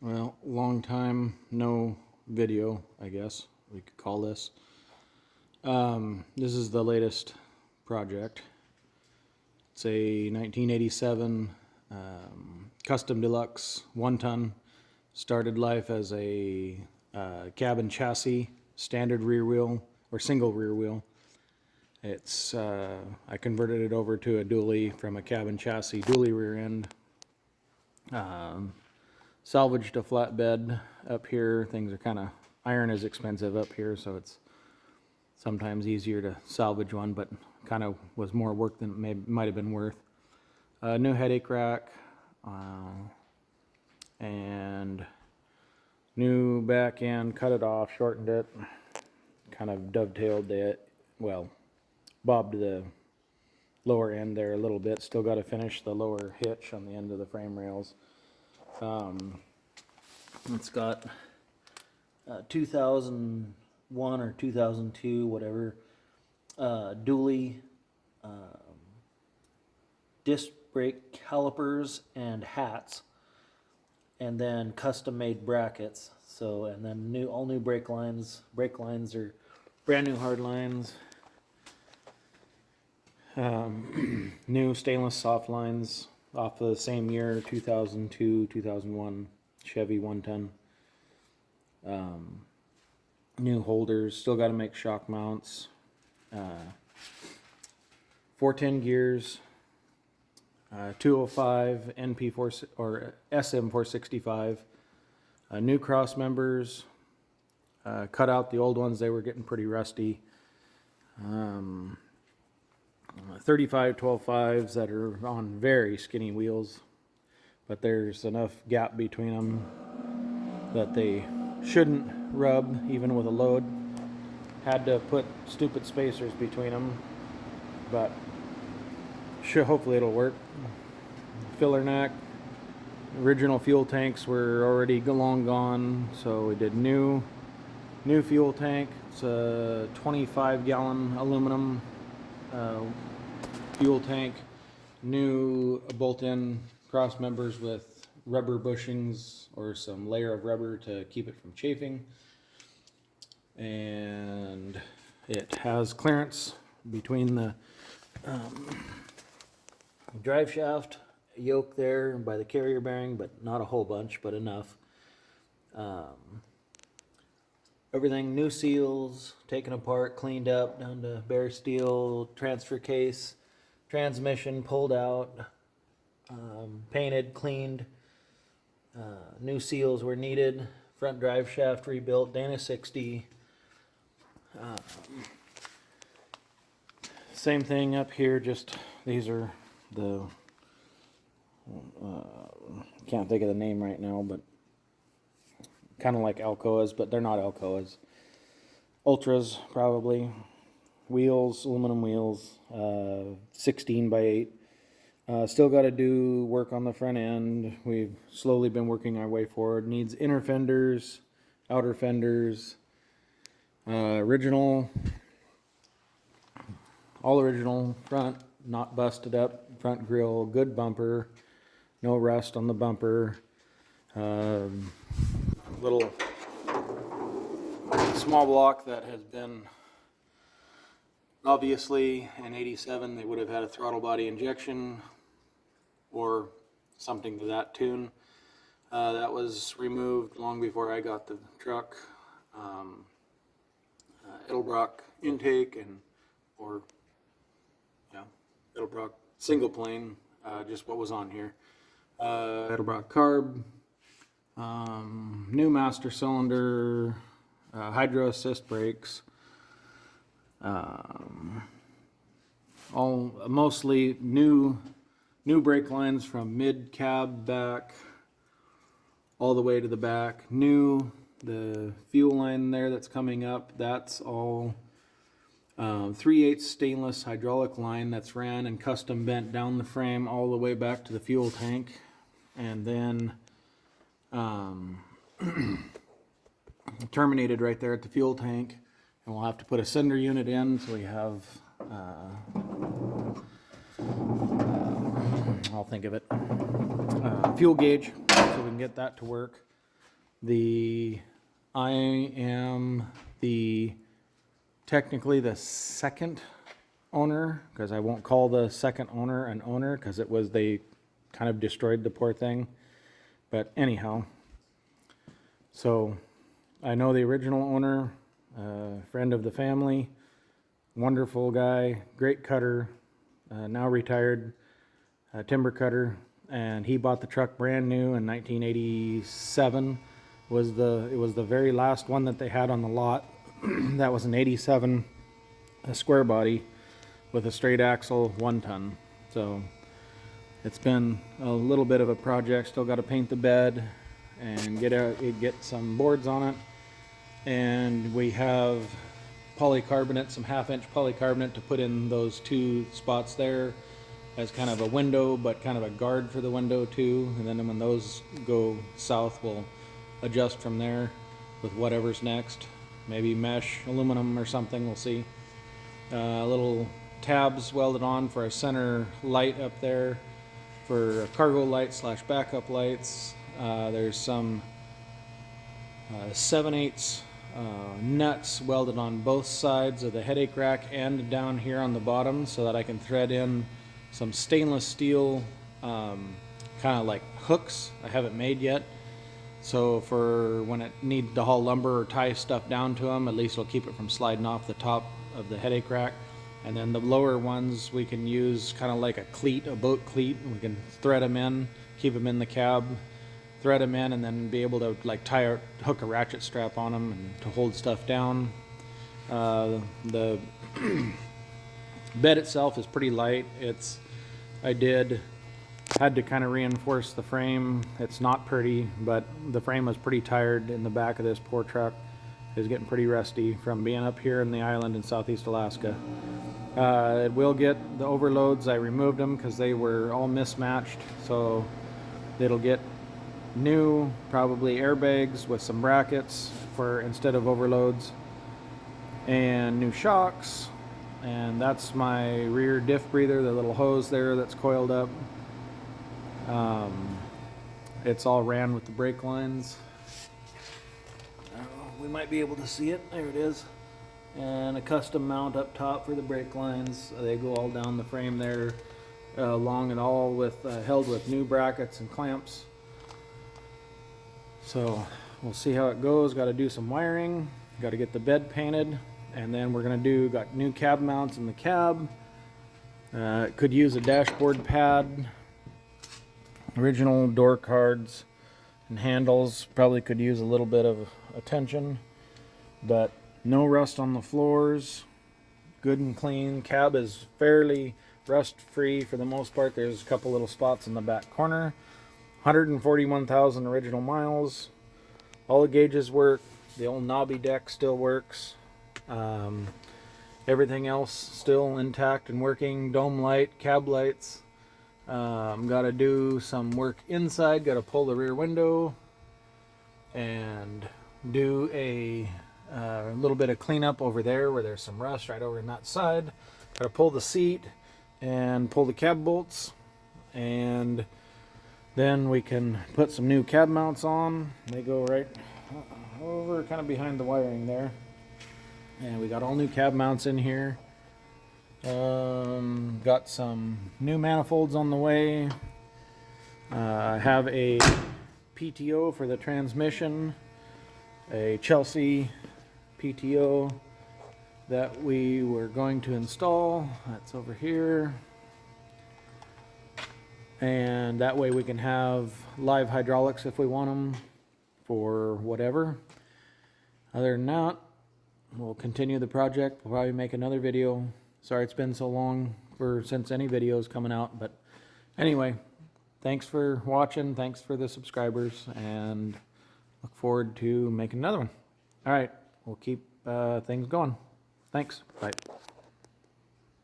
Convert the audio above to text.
Well, long time no video, I guess we could call this. This is the latest project. It's a 1987 custom deluxe 1-ton. Started life as a cabin chassis, standard rear wheel or single rear wheel. It's I converted it over to a dually from a cabin chassis dually rear end. Salvaged a flatbed up here. Things are kind of, iron is expensive up here, so it's sometimes easier to salvage one, but kind of was more work than it might have been worth. New headache rack, and new back end, cut it off, shortened it, kind of dovetailed it, well, bobbed the lower end there a little bit. Still got to finish the lower hitch on the end of the frame rails. It's got 2001 or 2002, whatever, dually disc brake calipers and hats, and then custom made brackets. So, and then all new brake lines. Brake lines are brand new hard lines. New stainless soft lines off of the same year, 2002, 2001 Chevy 1-ton. New holders, still got to make shock mounts. 410 gears, 205 NP4 or SM465. New cross members. Cut out the old ones; they were getting pretty rusty. 35 12.5s that are on very skinny wheels, but there's enough gap between them that they shouldn't rub even with a load. Had to put stupid spacers between them, but hopefully it'll work. Filler neck. Original fuel tanks were already long gone, so we did new fuel tank. It's a 25-gallon aluminum fuel tank. New bolt-in cross members with rubber bushings or some layer of rubber to keep it from chafing. And it has clearance between the drive shaft yoke there by the carrier bearing, but not a whole bunch, but enough. Everything new seals, taken apart, cleaned up down to bare steel, transfer case, transmission pulled out, painted, cleaned. New seals were needed. Front drive shaft rebuilt, Dana 60. Same thing up here, just these are the can't think of the name right now, but kind of like Alcoas, but they're not Alcoas. Ultras, probably. Wheels, aluminum wheels, 16 by 8. Still got to do work on the front end. We've slowly been working our way forward. Needs inner fenders, outer fenders, original, all original, front, not busted up, front grille, good bumper, no rust on the bumper. Little small block that has been, obviously in 87 they would have had a throttle body injection or something to that tune. That was removed long before I got the truck. Edelbrock intake Edelbrock single plane, just what was on here. Edelbrock carb. New master cylinder, hydro assist brakes, all mostly new brake lines from mid cab back all the way to the back. The fuel line there that's coming up, that's all 3/8 stainless hydraulic line that's ran and custom bent down the frame all the way back to the fuel tank, and then terminated right there at the fuel tank. And we'll have to put a sender unit in, so we have I'll think of it, fuel gauge, so we can get that to work. I am technically the second owner, because I won't call the second owner an owner, because they kind of destroyed the poor thing. But anyhow, so I know the original owner, friend of the family, wonderful guy, great cutter, now retired, timber cutter, and he bought the truck brand new in 1987. It was the very last one that they had on the lot. That was an 87, a square body with a straight axle, 1 ton. So it's been a little bit of a project. Still got to paint the bed and get some boards on it. And we have polycarbonate, some 1/2-inch polycarbonate to put in those 2 spots there as kind of a window, but kind of a guard for the window too. And then when those go south, we'll adjust from there with whatever's next. Maybe mesh, aluminum or something, we'll see. Little tabs welded on for a center light up there for cargo light / backup lights. There's some 7/8 nuts welded on both sides of the headache rack and down here on the bottom, so that I can thread in some stainless steel kind of like hooks. I haven't made yet, so for when it needs to haul lumber or tie stuff down to them, at least it'll keep it from sliding off the top of the headache rack. And then the lower ones we can use kind of like a cleat, a boat cleat. We can thread them in, keep them in the cab, thread them in, and then be able to like hook a ratchet strap on them and to hold stuff down. The bed itself is pretty light. I had to kind of reinforce the frame. It's not pretty, but the frame was pretty tired in the back of this poor truck. It's getting pretty rusty from being up here in the island in southeast Alaska. It will get the overloads. I removed them because they were all mismatched, so it'll get new, probably airbags with some brackets for instead of overloads, and new shocks. And that's my rear diff breather, the little hose there that's coiled up. It's all ran with the brake lines. We might be able to see it. There it is. And a custom mount up top for the brake lines. They go all down the frame there, long and all with held with new brackets and clamps. So we'll see how it goes. Got to do some wiring. Got to get the bed painted, and then we're gonna got new cab mounts in the cab. Could use a dashboard pad. Original door cards and handles probably could use a little bit of attention, but no rust on the floors, good and clean. Cab is fairly rust free for the most part. There's a couple little spots in the back corner. 141,000 original miles. All the gauges work. The old knobby deck still works. Everything else still intact and working. Dome light, cab lights. Got to do some work inside. Got to pull the rear window and do a little bit of cleanup over there where there's some rust right over on that side. Got to pull the seat and pull the cab bolts, and then we can put some new cab mounts on. They go right over kind of behind the wiring there, and we got all new cab mounts in here. Got some new manifolds on the way. I have a PTO for the transmission, a Chelsea PTO that we were going to install. That's over here, and that way we can have live hydraulics if we want them for whatever. Other than that, we'll continue the project. We'll probably make another video. Sorry it's been so long since any videos coming out, but anyway, thanks for watching. Thanks for the subscribers, and look forward to making another one. All right, we'll keep things going. Thanks. Bye.